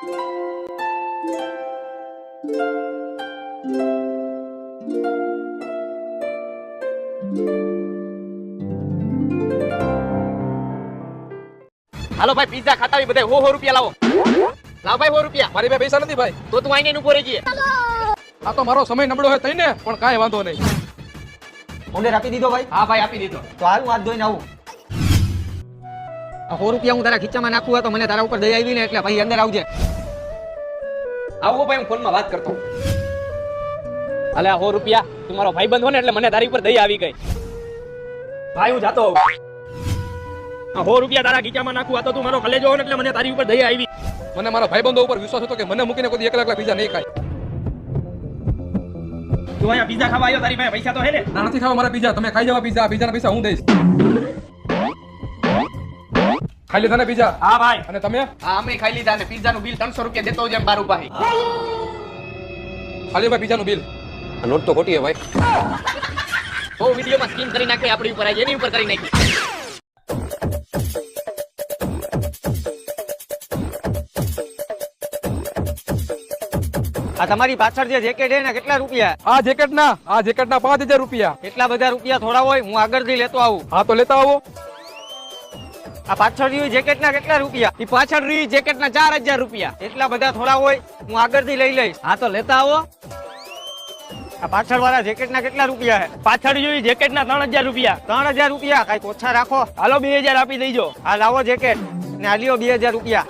હાલો ભાઈ પિઝા ખાતા હોય બધા 100 રૂપિયા લાવો. લાવ ભાઈ 100 રૂપિયા. મારી પાસે પૈસા નથી ભાઈ. તો તું આઈને ઉભો રહેજે. આ તો મારો સમય નબળો હોય તઈને પણ કાંઈ વાંધો નહીં. ઓર્ડર આપી દીધો ભાઈ? હા ભાઈ આપી દીધો. તો હાલ હું હાથ ધોઈને આવું. આ 100 રૂપિયા હું તારા ખીચામાં નાખું તો મને તારા ઉપર દયા આવી ને એટલે ભાઈ અંદર આવજે. આવો ભાઈ હું ફોનમાં વાત કરતો. હાલે આ 100 રૂપિયા તું મારો ભાઈબંધ હો ને એટલે મને તારી ઉપર દયા આવી ગઈ. ભાઈ હું જાતો આવું. આ 100 રૂપિયા તારા ખીચામાં નાખું આ તો તું મારો કલેજો હો ને એટલે મને તારી ઉપર દયા આવી. મને મારા ભાઈબંધો ઉપર વિશ્વાસ હતો કે મને મૂકીને કોઈ એકલા એકલા પીઝા નહીં ખાય. તું અહીંયા પિઝા ખાવા આવ્યો તારી પાસે પૈસા તો હે ને? ના નથી ખાવા મારા પીઝા. તમે ખાઈ જાવ પીઝા. પીઝાના પૈસા હું દઈશ. ખાઈ લીધા ને પીઝા? હા ભાઈ. અને તમે? હા અમે ખાઈ લીધા ને પિઝાનું બિલ 300 રૂપિયા દેતો જેમ બાર ઉભા. ખાલી ભાઈ પીઝાનું બિલ. નોટ તો ખોટી હે ભાઈ. બહુ વિડીયોમાં સ્કીમ કરી નાખે આપણી ઉપર એની ઉપર કરી નાખી. આ તમારી પાછળ જે જેકેટ છે ને કેટલા રૂપિયા? આ જેકેટના 5000 રૂપિયા. એટલા બધા રૂપિયા થોડા હોય, હું આગળથી લેતો આવું. હા તો લેતા આવો. આ પાછળ રહ્યું જેકેટના કેટલા રૂપિયા? ઈ પાછળ રહી જેકેટના 4000 રૂપિયા. એટલા બધા થોડા હોય, હું આગળથી લઈ લઈશ. હા તો લેતા આવો. આ પાછળ વાળા જેકેટના કેટલા રૂપિયા છે? પાછળ જોઈ જેકેટના 3000 રૂપિયા. 3000 રૂપિયા. કઈક ઓછા રાખો. હાલો 2000 આપી દેજો. આ લાવો જેકેટ ને આ લ્યો 2000 રૂપિયા.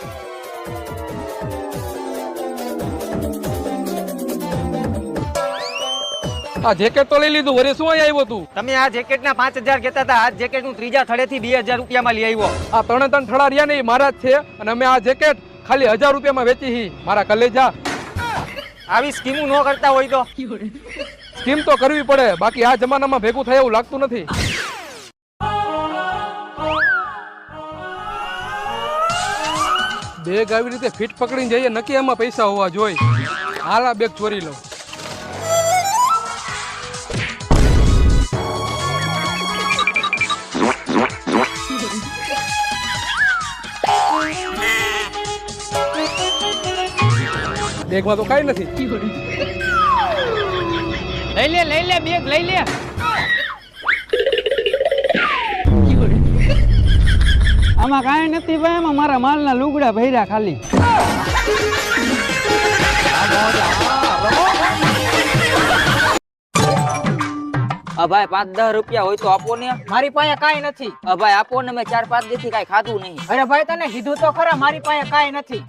આ જેકેટ તો લઈ લીધું. વરે શું અહીં આવ્યો તું? તમે આ જેકેટના 5000 કહેતા હતા. આ જેકેટ હું ત્રીજા થડેથી 2000 રૂપિયામાં લઈ આવ્યો. આ 3 થડા રહ્યા નહીં મારા જ છે અને અમે આ જેકેટ ખાલી 1000 રૂપિયામાં વેચી હી. મારા કલેજા. આવી સ્કીમો ન કરતા હોય તો સ્કીમ તો કરવી પડે, બાકી આ જમાનામાં ભેગું થાય એવું લાગતું નથી. બેગ આવી રીતે ફિટ પકડીને જઈએ નક્કી એમાં પૈસા હોવા જોઈએ. હાલ આ બેગ ચોરી લો. બેગમાં તો કઈ નથી. લઈ લે બેગ લઈ લે. આમાં કાંઈ નથી ભાઈ. આમાં મારા માલના લુગડા ભર્યા ખાલી. ભાઈ 5-10 રૂપિયા હોય તો આપો ને. મારી પાસે કાંઈ નથી. ભાઈ આપો ને, મેં 4-5 દી થી કઈ ખાધું નહીં. અરે ભાઈ તને કીધું તો ખરા મારી પાસે કાંઈ નથી.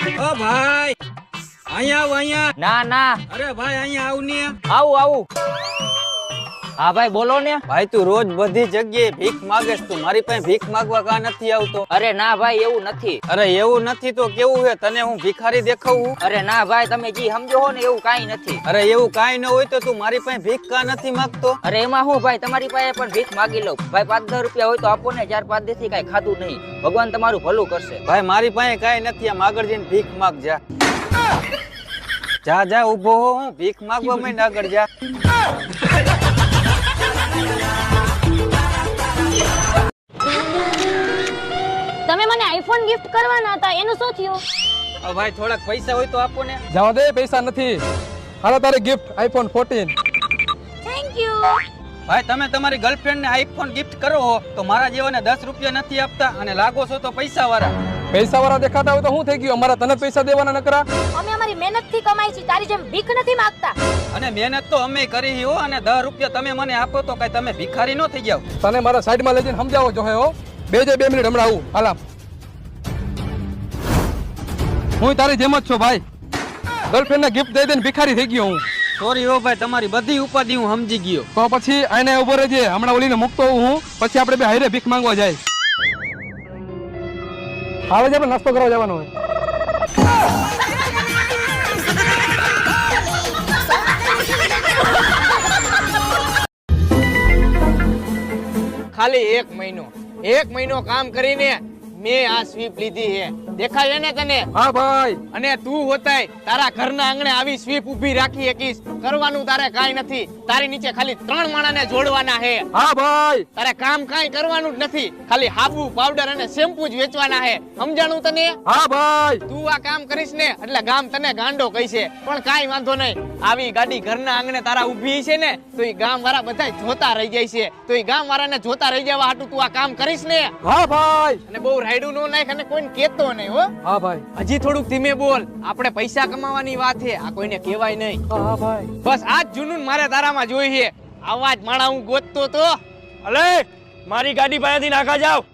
ઓ ભાઈ અહીંયા આવ. અહીંયા ના ના. અરે ભાઈ અહીંયા આવ ને. આવું. હા ભાઈ બોલો ને. ભાઈ તું રોજ બધી જગ્યાએ ભીખ માંગેસ. તું મારી પાસે ભીખ માંગવા કા નથી આવતો? અરે ના ભાઈ એવું નથી. અરે એવું નથી તો કેવું છે? તને હું ભિખારી દેખાવું? અરે ના ભાઈ તમે જી સમજો હો ને એવું કાઈ નથી. અરે એવું કાઈ ન હોય તો તું મારી પાસે ભીખ કા નથી માંગતો? અરે એમાં હું ભાઈ તમારી પાસે પણ ભીખ માગી લઉં. ભાઈ 5-10 રૂપિયા હોય તો આપો ને. 4-5 દી થી કઈ ખાધું નહીં. ભગવાન તમારું ભલું કરશે. ભાઈ મારી પાસે કાઈ નથી. આમ આગળ જઈને ભીખ માંગ જા. જા ઊભો હો. હું ભીખ માંગવા માંડ. આગળ જા. તમે મને આઈફોન ગિફ્ટ કરવાના હતા, એનું શું થયું? ભાઈ થોડાક પૈસા હોય તો આપો ને. જવા દે, પૈસા નથી. હાલો તારી ગિફ્ટ iPhone 14. Thank you. ભાઈ તમે તમારી ગર્લફ્રેન્ડ ને આઈફોન ગિફ્ટ કરો હો તો મારા જેવાને 10 રૂપિયા નથી આપતા અને લાગો છો તો પૈસા વાળા. પૈસા વાળા દેખાતા હોય તો શું થઈ ગયું? અમારા તને પૈસા દેવાના નકરા. અમે અમારી મહેનત થી કમાઈ છે, તારી જેમ ભીખ નથી માંગતા. અને મહેનત તો અમે કરી હો. અને 10 રૂપિયા તમે મને આપો તો કઈ તમે ભિખારી ન થઈ જાવ. તને મારા સાઈડમાં લઈ જઈને સમજાવો જો હે હો. 2 મિનિટ હમણાં આવું. હાલા હું તારી જેમ જ છો ભાઈ. ગર્લફ્રેન્ડ ને ગિફ્ટ દઈ દઈને ભિખારી થઈ ગયો હું. સોરી હો ભાઈ, તમારી બધી ઉપાધિ હું સમજી ગયો. તો પછી આને ઉભો રહેજે. હમણાં ઓલીને મૂકતો હું, પછી આપણે બે હારે ભીખ માંગવા જાય. આવે છે આપણે નાસ્તો કરવા જવાનો હોય. ખાલી 1 મહિનો કામ કરીને મેં આ સ્વીપ લીધી છે દેખાય ને તને હા ભાઈ. અને તું હોતાય તારા ઘરના આંગણે આવી સ્વીપ ઊભી રાખી શકીશ કરવાનું તારે કાંઈ નથી તારી નીચે ખાલી 3 માણાને જોડવાના છે હા ભાઈ. તારે કામ કાંઈ કરવાનું જ નથી ખાલી હાબુ પાવડર અને શેમ્પુ જ વેચવાના છે સમજાણું તને હા ભાઈ. તું આ કામ કરીશ ને એટલે ગામ તને ગાંડો કહીશે પણ કાંઈ વાંધો નહીં આવી ગાડી ઘરના આંગણે તારા ઊભી છે ને તો ઈ ગામ વાળા બધા જોતા રહી જાય છે તો ઈ ગામ વાળાને જોતા રહી જવા હાટુ તું આ કામ કરીશ ને હા ભાઈ. અને બહુ રાયડું નો નાખ અને કોઈને કહેતો નહીં હો હા ભાઈ. હજી થોડુંક ધીમે બોલ આપણે પૈસા કમાવાની વાત છે આ કોઈને કહેવાય નહીં હા ભાઈ. બસ આ જ જુનૂન મારે તારામાં જોઈએ આવા જ માણા હું ગોતતો તો અલે મારી ગાડી પાસેથી નાખા જાવ